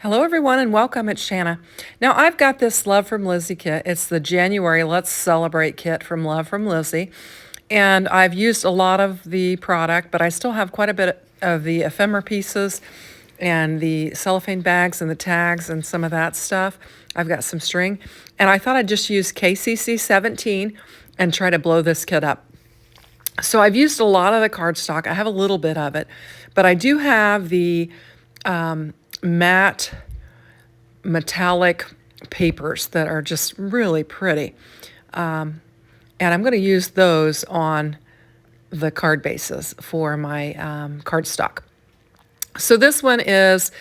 Hello everyone and welcome, it's Shanna. Now I've got this Love from Lizi kit. It's the January Let's Celebrate kit from Love from Lizi. And I've used a lot of the product, but I still have quite a bit of the ephemera pieces and the cellophane bags and the tags and some of that stuff. I've got some string. And I thought I'd just use KCC 17 and try to blow this kit up. So I've used a lot of the cardstock. I have a little bit of it, but I do have the matte metallic papers that are just really pretty. And I'm going to use those on the card bases for my cardstock. So this one is,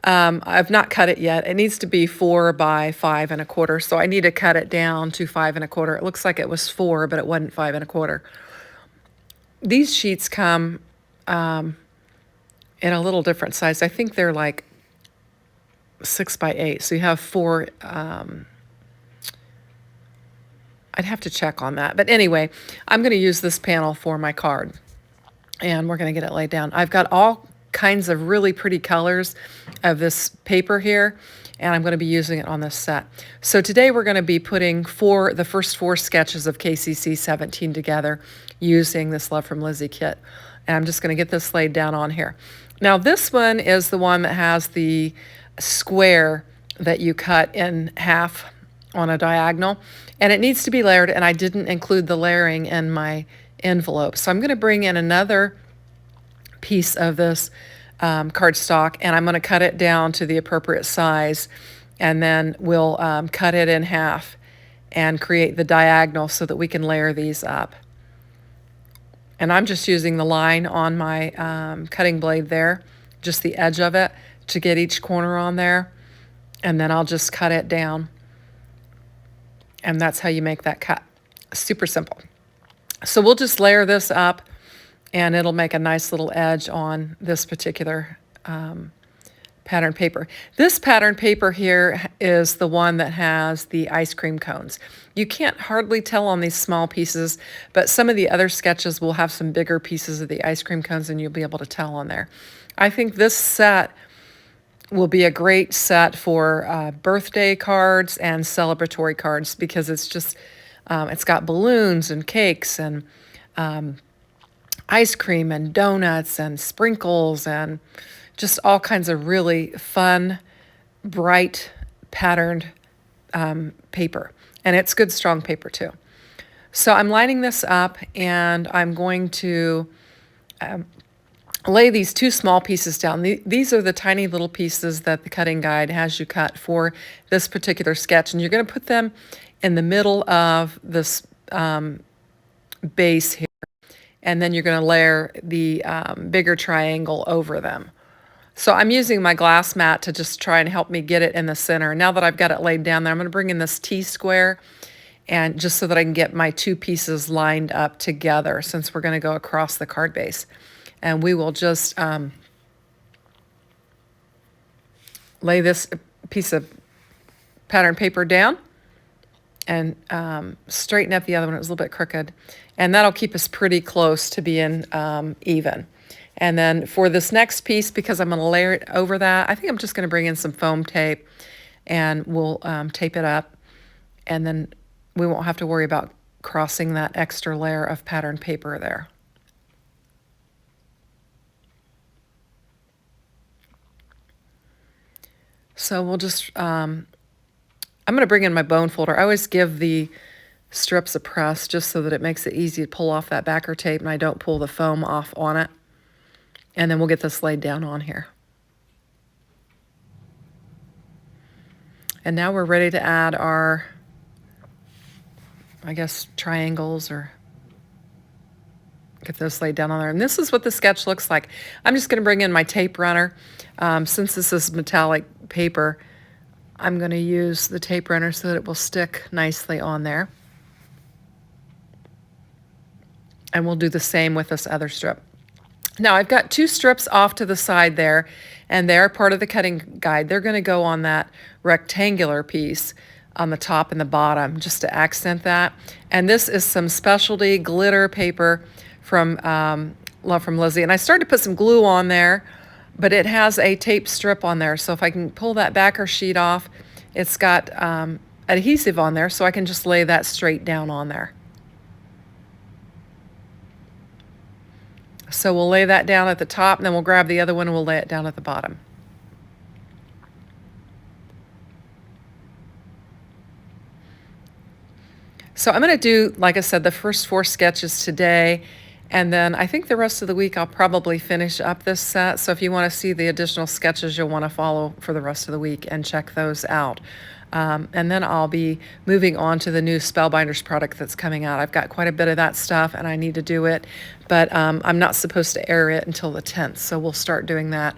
I've not cut it yet. It needs to be 4 by 5 1/4. So I need to cut it down to 5 1/4. It looks like it was 4, but it wasn't 5 1/4. These sheets come in a little different size. I think they're like 6 by 8. So you have 4. I'd have to check on that. But anyway, I'm going to use this panel for my card. And we're going to get it laid down. I've got all kinds of really pretty colors of this paper here. And I'm going to be using it on this set. So today we're going to be putting the first 4 sketches of KCC 17 together using this Love from Lizi kit. And I'm just going to get this laid down on here. Now this one is the one that has the square that you cut in half on a diagonal, and it needs to be layered, and I didn't include the layering in my envelope. So I'm going to bring in another piece of this cardstock, and I'm going to cut it down to the appropriate size, and then we'll cut it in half and create the diagonal so that we can layer these up. And I'm just using the line on my cutting blade there, just the edge of it, to get each corner on there, and then I'll just cut it down. And that's how you make that cut. Super simple. So we'll just layer this up, and it'll make a nice little edge on this particular pattern paper. This pattern paper here is the one that has the ice cream cones. You can't hardly tell on these small pieces, but some of the other sketches will have some bigger pieces of the ice cream cones, and you'll be able to tell on there. I think this set will be a great set for birthday cards and celebratory cards because it's just, it's got balloons and cakes and ice cream and donuts and sprinkles and just all kinds of really fun, bright, patterned paper. And it's good, strong paper too. So I'm lining this up, and I'm going to lay these 2 small pieces down. These are the tiny little pieces that the cutting guide has you cut for this particular sketch, and you're going to put them in the middle of this base here, and then you're going to layer the bigger triangle over them. So I'm using my glass mat to just try and help me get it in the center. Now that I've got it laid down there, I'm going to bring in this T-square, and just so that I can get my 2 pieces lined up together, since we're going to go across the card base. And we will just lay this piece of pattern paper down and straighten up the other one. It was a little bit crooked. And that'll keep us pretty close to being even. And then for this next piece, because I'm going to layer it over that, I think I'm just going to bring in some foam tape, and we'll tape it up. And then we won't have to worry about crossing that extra layer of pattern paper there. So we'll just, I'm going to bring in my bone folder. I always give the strips a press just so that it makes it easy to pull off that backer tape and I don't pull the foam off on it. And then we'll get this laid down on here. And now we're ready to add our, I guess, triangles, or get those laid down on there. And this is what the sketch looks like. I'm just going to bring in my tape runner. Since this is metallic paper, I'm going to use the tape runner so that it will stick nicely on there. And we'll do the same with this other strip. Now I've got 2 strips off to the side there, and they're part of the cutting guide. They're going to go on that rectangular piece. on the top and the bottom just to accent that. And this is some specialty glitter paper from Love from Lizi. And I started to put some glue on there, but it has a tape strip on there. So if I can pull that backer sheet off, it's got adhesive on there, so I can just lay that straight down on there. So we'll lay that down at the top, and then we'll grab the other one and we'll lay it down at the bottom. So I'm going to do, like I said, the first 4 sketches today, and then I think the rest of the week I'll probably finish up this set. So if you want to see the additional sketches, you'll want to follow for the rest of the week and check those out. And then I'll be moving on to the new Spellbinders product that's coming out. I've got quite a bit of that stuff and I need to do it, but I'm not supposed to air it until the 10th, so we'll start doing that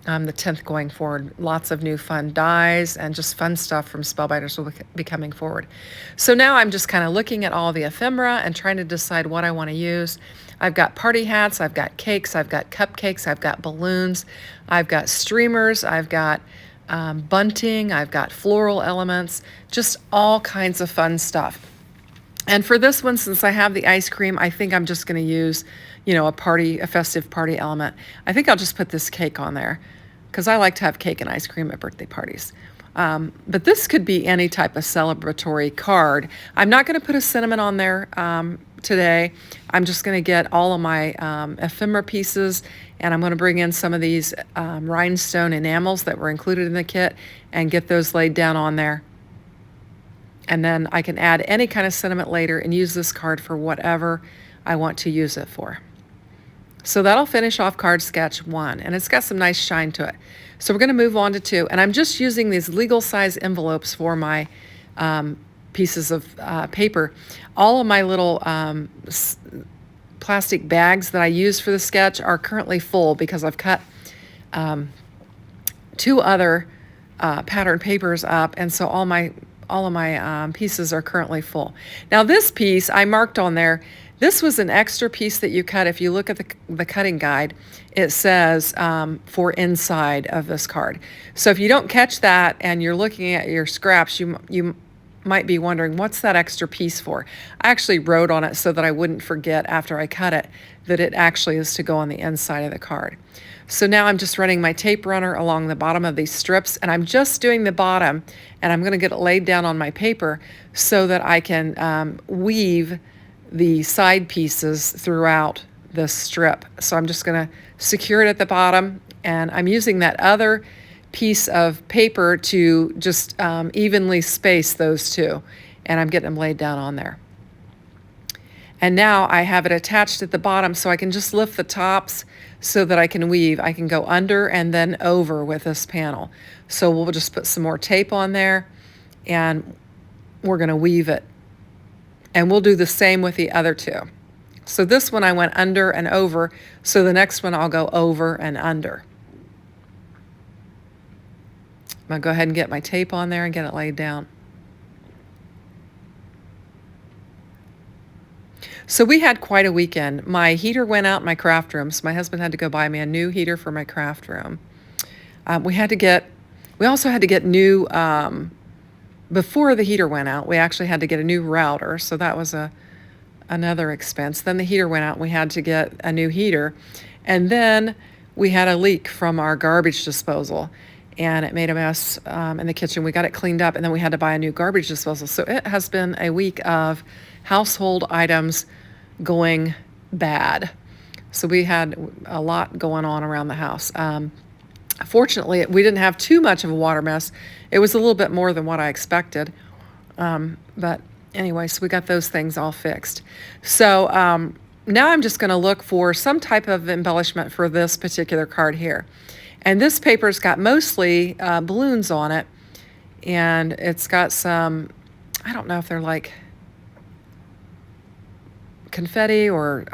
the 10th going forward. Lots of new fun dies and just fun stuff from Spellbinders will be coming forward. So now I'm just kind of looking at all the ephemera and trying to decide what I want to use. I've got party hats, I've got cakes, I've got cupcakes, I've got balloons, I've got streamers, I've got bunting, I've got floral elements, just all kinds of fun stuff. And for this one, since I have the ice cream, I think I'm just going to use, a festive party element. I think I'll just put this cake on there because I like to have cake and ice cream at birthday parties. But this could be any type of celebratory card. I'm not going to put a cinnamon on there today. I'm just going to get all of my ephemera pieces, and I'm going to bring in some of these rhinestone enamels that were included in the kit and get those laid down on there. And then I can add any kind of sentiment later and use this card for whatever I want to use it for. So that'll finish off card sketch 1, and it's got some nice shine to it. So we're going to move on to 2, and I'm just using these legal size envelopes for my pieces of paper. All of my little plastic bags that I use for the sketch are currently full because I've cut 2 other pattern papers up, and so all of my pieces are currently full. Now this piece I marked on there. This was an extra piece that you cut. If you look at the cutting guide, it says for inside of this card. So if you don't catch that and you're looking at your scraps, you might be wondering, what's that extra piece for? I actually wrote on it so that I wouldn't forget after I cut it that it actually is to go on the inside of the card. So now I'm just running my tape runner along the bottom of these strips, and I'm just doing the bottom, and I'm going to get it laid down on my paper so that I can weave the side pieces throughout this strip. So I'm just going to secure it at the bottom, and I'm using that other piece of paper to just evenly space those two, and I'm getting them laid down on there. And now I have it attached at the bottom, so I can just lift the tops so that I can weave. I can go under and then over with this panel. So we'll just put some more tape on there, and we're going to weave it. And we'll do the same with the other 2. So this one I went under and over, so the next one I'll go over and under. I'm going to go ahead and get my tape on there and get it laid down. So we had quite a weekend. My heater went out in my craft room, so my husband had to go buy me a new heater for my craft room. We also had to get new, before the heater went out, we actually had to get a new router, so that was another expense. Then the heater went out, and we had to get a new heater. And then we had a leak from our garbage disposal, and it made a mess in the kitchen. We got it cleaned up, and then we had to buy a new garbage disposal. So it has been a week of household items going bad. So we had a lot going on around the house. Fortunately, we didn't have too much of a water mess. It was a little bit more than what I expected. But anyway, so we got those things all fixed. So now I'm just going to look for some type of embellishment for this particular card here. And this paper's got mostly balloons on it. And it's got some, I don't know if they're like confetti or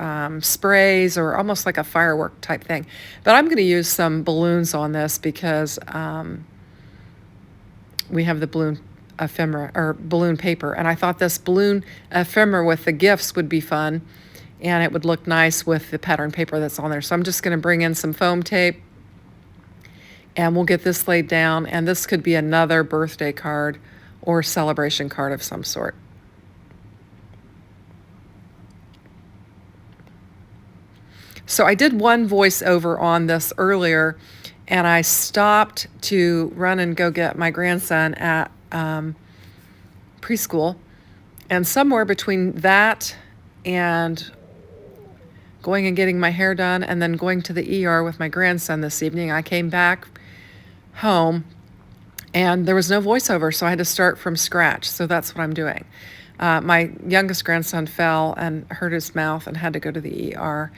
sprays or almost like a firework type thing. But I'm going to use some balloons on this because we have the balloon ephemera or balloon paper, and I thought this balloon ephemera with the gifts would be fun, and it would look nice with the pattern paper that's on there. So I'm just going to bring in some foam tape, and we'll get this laid down, and this could be another birthday card or celebration card of some sort. So I did one voiceover on this earlier, and I stopped to run and go get my grandson at preschool. And somewhere between that and going and getting my hair done and then going to the ER with my grandson this evening, I came back home and there was no voiceover, so I had to start from scratch. So that's what I'm doing. My youngest grandson fell and hurt his mouth and had to go to the ER.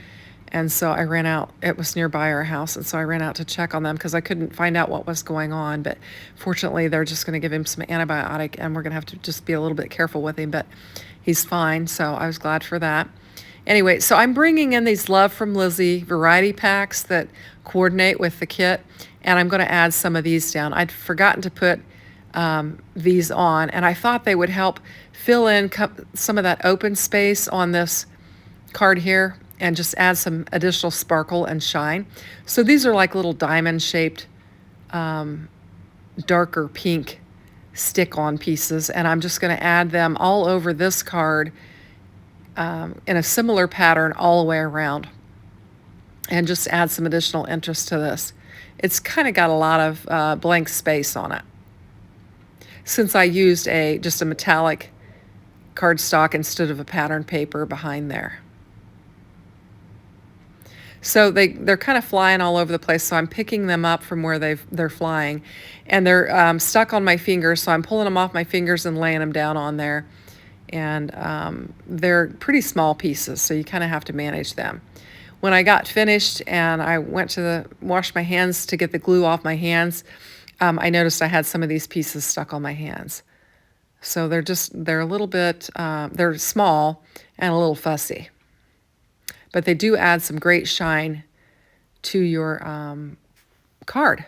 And so I ran out. It was nearby our house, and so I ran out to check on them because I couldn't find out what was going on. But fortunately, they're just going to give him some antibiotic, and we're going to have to just be a little bit careful with him. But he's fine, so I was glad for that. Anyway, so I'm bringing in these Love from Lizi variety packs that coordinate with the kit, and I'm going to add some of these down. I'd forgotten to put these on, and I thought they would help fill in some of that open space on this card here and just add some additional sparkle and shine. So these are like little diamond-shaped, darker pink stick-on pieces, and I'm just going to add them all over this card in a similar pattern all the way around and just add some additional interest to this. It's kind of got a lot of blank space on it. Since I used just a metallic cardstock instead of a pattern paper behind there. So they're kind of flying all over the place, so I'm picking them up from where they're flying. And they're stuck on my fingers, so I'm pulling them off my fingers and laying them down on there. And they're pretty small pieces, so you kind of have to manage them. When I got finished and I went to wash my hands to get the glue off my hands, I noticed I had some of these pieces stuck on my hands. So they're a little bit, they're small and a little fussy. But they do add some great shine to your card.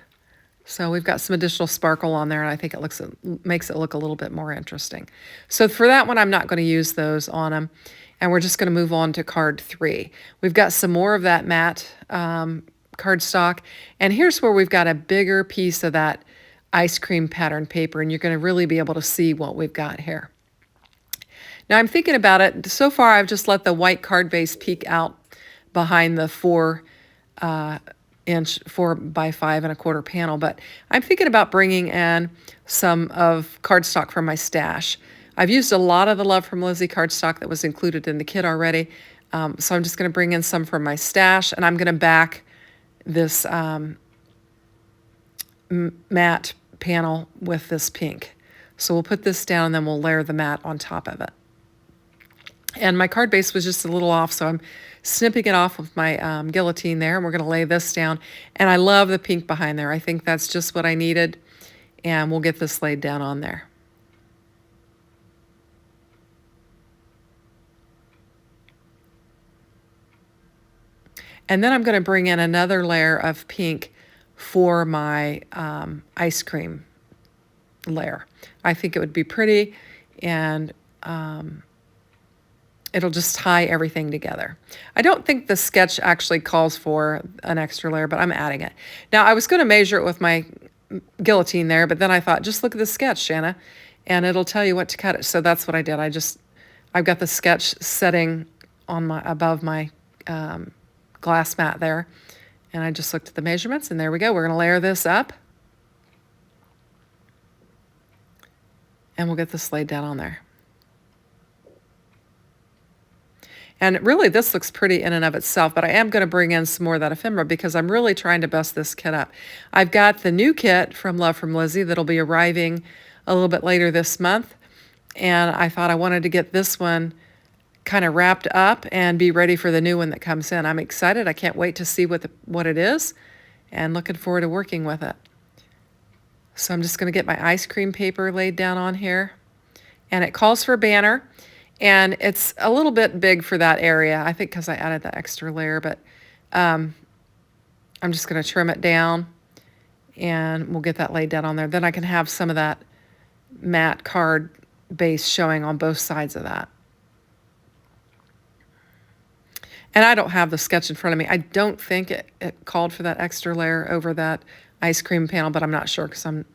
So we've got some additional sparkle on there, and I think it makes it look a little bit more interesting. So for that one, I'm not going to use those on them, and we're just going to move on to card 3. We've got some more of that matte cardstock, and here's where we've got a bigger piece of that ice cream pattern paper, and you're going to really be able to see what we've got here. Now I'm thinking about it. So far, I've just let the white card base peek out behind the 4-inch 4x5 1/4 panel, but I'm thinking about bringing in some of cardstock from my stash. I've used a lot of the Love from Lizi cardstock that was included in the kit already, so I'm just going to bring in some from my stash, and I'm going to back this matte panel with this pink. So we'll put this down, and then we'll layer the matte on top of it. And my card base was just a little off, so I'm snipping it off with my guillotine there, and we're going to lay this down. And I love the pink behind there. I think that's just what I needed, and we'll get this laid down on there. And then I'm going to bring in another layer of pink for my ice cream layer. I think it would be pretty, and it'll just tie everything together. I don't think the sketch actually calls for an extra layer, but I'm adding it. Now, I was going to measure it with my guillotine there, but then I thought, just look at the sketch, Shanna, and it'll tell you what to cut it. So that's what I did. I've got the sketch setting on above my glass mat there, and I just looked at the measurements, and there we go. We're going to layer this up, and we'll get this laid down on there. And really, this looks pretty in and of itself, but I am going to bring in some more of that ephemera because I'm really trying to bust this kit up. I've got the new kit from Love from Lizi that'll be arriving a little bit later this month, and I thought I wanted to get this one kind of wrapped up and be ready for the new one that comes in. I'm excited. I can't wait to see what it is, and looking forward to working with it. So I'm just going to get my ice cream paper laid down on here, and it calls for a banner. And it's a little bit big for that area, I think, because I added that extra layer, but I'm just going to trim it down, and we'll get that laid down on there. Then I can have some of that matte card base showing on both sides of that. And I don't have the sketch in front of me. I don't think it called for that extra layer over that ice cream panel, but I'm not sure because I'm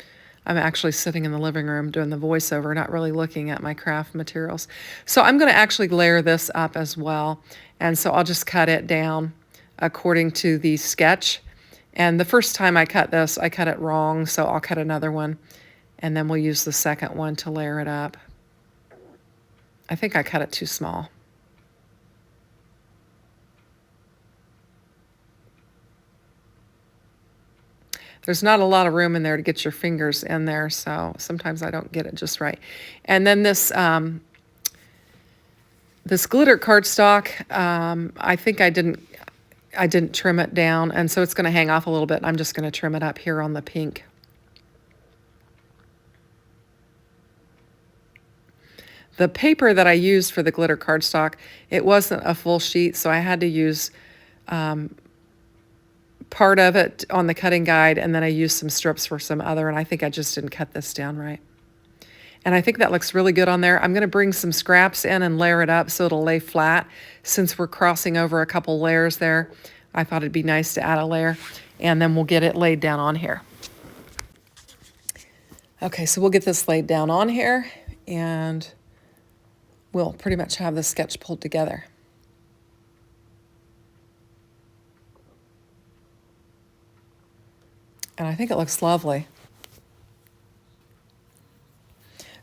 I'm actually sitting in the living room doing the voiceover, not really looking at my craft materials. So I'm going to actually layer this up as well. And so I'll just cut it down according to the sketch. And the first time I cut this, I cut it wrong, so I'll cut another one. And then we'll use the second one to layer it up. I think I cut it too small. There's not a lot of room in there to get your fingers in there, so sometimes I don't get it just right. And then this this glitter cardstock, I think I didn't trim it down, and so it's going to hang off a little bit. I'm just going to trim it up here on the pink. The paper that I used for the glitter cardstock, it wasn't a full sheet, so I had to use part of it on the cutting guide, and then I used some strips for some other, and I think I just didn't cut this down right. And I think that looks really good on there. I'm going to bring some scraps in and layer it up so it'll lay flat. Since we're crossing over a couple layers there, I thought it'd be nice to add a layer, and then we'll get it laid down on here. Okay, so we'll get this laid down on here, and we'll pretty much have the sketch pulled together. And I think it looks lovely.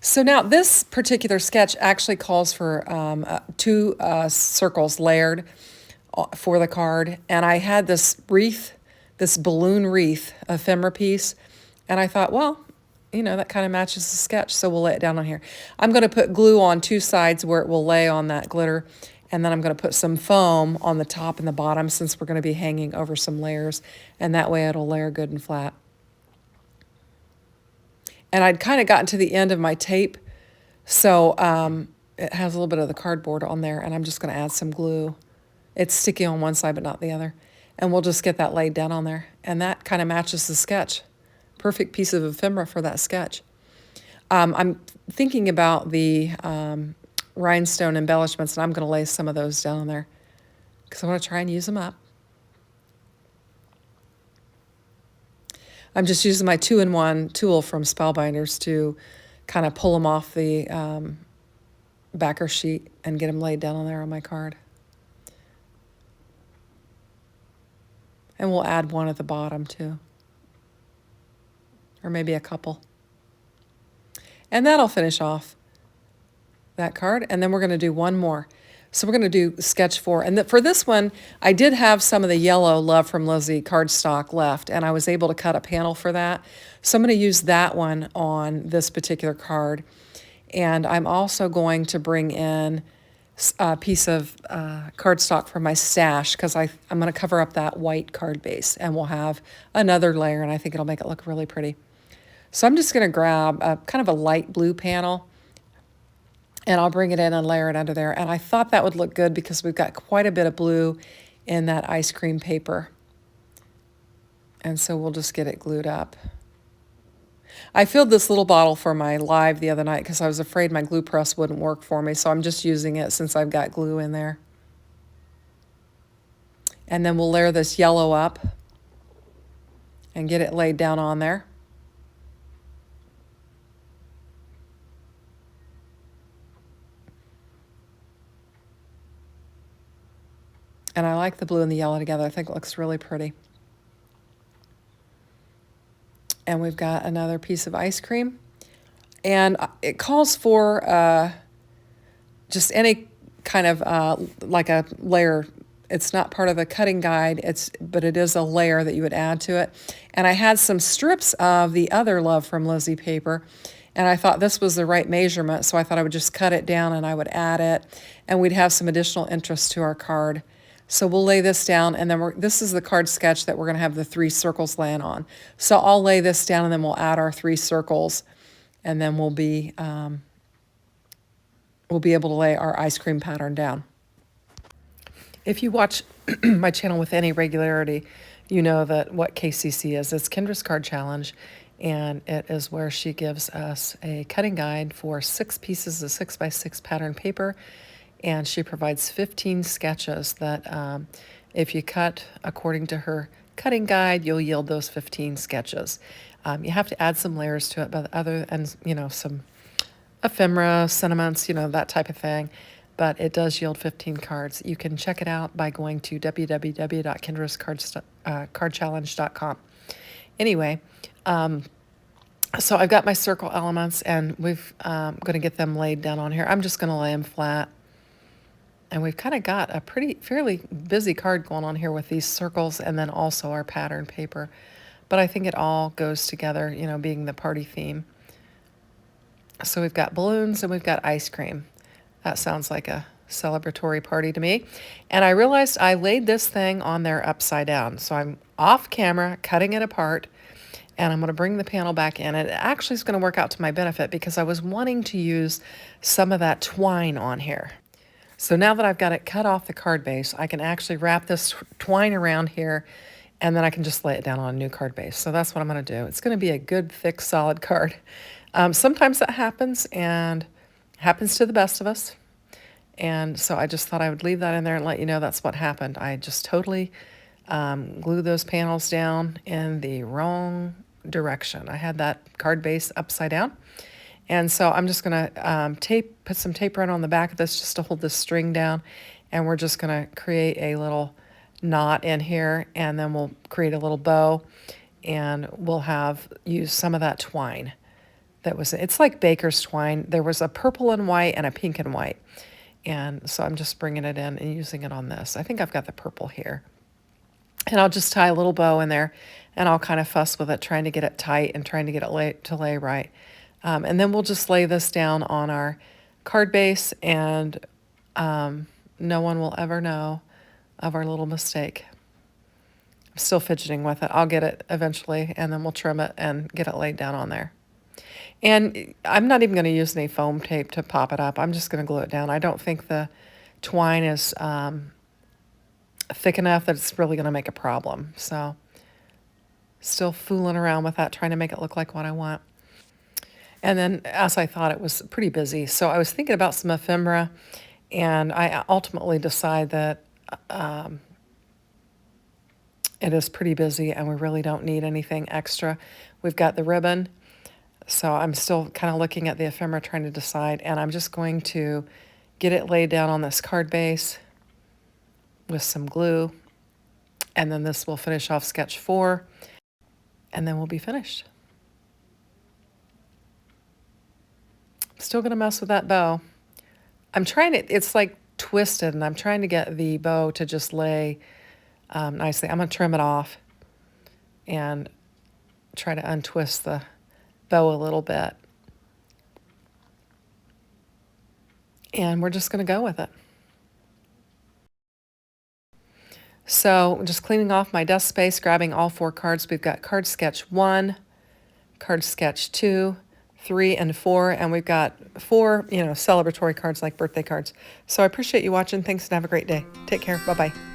So now this particular sketch actually calls for two circles layered for the card. And I had this wreath, this balloon wreath ephemera piece. And I thought, well, you know, that kind of matches the sketch, so we'll lay it down on here. I'm going to put glue on two sides where it will lay on that glitter. And then I'm going to put some foam on the top and the bottom since we're going to be hanging over some layers. And that way it'll layer good and flat. And I'd kind of gotten to the end of my tape, so it has a little bit of the cardboard on there, and I'm just going to add some glue. It's sticky on one side but not the other. And we'll just get that laid down on there. And that kind of matches the sketch. Perfect piece of ephemera for that sketch. I'm thinking about the rhinestone embellishments, and I'm going to lay some of those down there because I want to try and use them up. I'm just using my 2-in-1 tool from Spellbinders to kind of pull them off the backer sheet and get them laid down on there on my card. And we'll add one at the bottom too, or maybe a couple. And that'll finish off that card, and then we're going to do one more. So we're going to do sketch 4. And for this one, I did have some of the yellow Love from Lizi cardstock left, and I was able to cut a panel for that. So I'm going to use that one on this particular card. And I'm also going to bring in a piece of cardstock from my stash because I'm going to cover up that white card base, and we'll have another layer, and I think it'll make it look really pretty. So I'm just going to grab a kind of a light blue panel, and I'll bring it in and layer it under there. And I thought that would look good because we've got quite a bit of blue in that ice cream paper. And so we'll just get it glued up. I filled this little bottle for my live the other night because I was afraid my glue press wouldn't work for me. So I'm just using it since I've got glue in there. And then we'll layer this yellow up and get it laid down on there. And I like the blue and the yellow together. I think it looks really pretty. And we've got another piece of ice cream. And it calls for just any kind of like a layer. It's not part of the cutting guide, but it is a layer that you would add to it. And I had some strips of the other Love from Lizi paper, and I thought this was the right measurement, so I thought I would just cut it down and I would add it, and we'd have some additional interest to our card. So we'll lay this down, and then this is the card sketch that we're going to have the 3 circles land on. So I'll lay this down, and then we'll add our 3 circles, and then we'll be able to lay our ice cream pattern down. If you watch my channel with any regularity, you know that what KCC is. It's Kendra's Card Challenge, and it is where she gives us a cutting guide for 6 pieces of 6x6 pattern paper. And she provides 15 sketches that if you cut according to her cutting guide, you'll yield those 15 sketches. You have to add some layers to it, but other and some ephemera, sentiments, that type of thing. But it does yield 15 cards. You can check it out by going to www.kendrascardchallenge.com. Anyway, so I've got my circle elements, and we've going to get them laid down on here. I'm just going to lay them flat. And we've kind of got a fairly busy card going on here with these circles and then also our pattern paper. But I think it all goes together, being the party theme. So we've got balloons and we've got ice cream. That sounds like a celebratory party to me. And I realized I laid this thing on there upside down. So I'm off camera cutting it apart, and I'm going to bring the panel back in. And it actually is going to work out to my benefit because I was wanting to use some of that twine on here. So now that I've got it cut off the card base, I can actually wrap this twine around here, and then I can just lay it down on a new card base. So that's what I'm going to do. It's going to be a good, thick, solid card. Sometimes that happens, and happens to the best of us. And so I just thought I would leave that in there and let you know that's what happened. I just totally glued those panels down in the wrong direction. I had that card base upside down. And so I'm just going to put some tape right on the back of this just to hold this string down. And we're just going to create a little knot in here, and then we'll create a little bow, and we'll use some of that twine. It's like baker's twine. There was a purple and white and a pink and white. And so I'm just bringing it in and using it on this. I think I've got the purple here. And I'll just tie a little bow in there, and I'll kind of fuss with it, trying to get it tight and trying to get it to lay right. And then we'll just lay this down on our card base, and no one will ever know of our little mistake. I'm still fidgeting with it. I'll get it eventually, and then we'll trim it and get it laid down on there. And I'm not even going to use any foam tape to pop it up. I'm just going to glue it down. I don't think the twine is thick enough that it's really going to make a problem. So still fooling around with that, trying to make it look like what I want. And then, as I thought, it was pretty busy. So I was thinking about some ephemera, and I ultimately decided that it is pretty busy and we really don't need anything extra. We've got the ribbon. So I'm still kind of looking at the ephemera, trying to decide, and I'm just going to get it laid down on this card base with some glue, and then this will finish off sketch 4, and then we'll be finished. Still going to mess with that bow. It's like twisted, and I'm trying to get the bow to just lay nicely. I'm going to trim it off and try to untwist the bow a little bit. And we're just going to go with it. So just cleaning off my desk space, grabbing all 4 cards. We've got card sketch 1, card sketch 2, 3, and 4, and we've got 4, celebratory cards like birthday cards. So I appreciate you watching. Thanks, and have a great day. Take care. Bye-bye.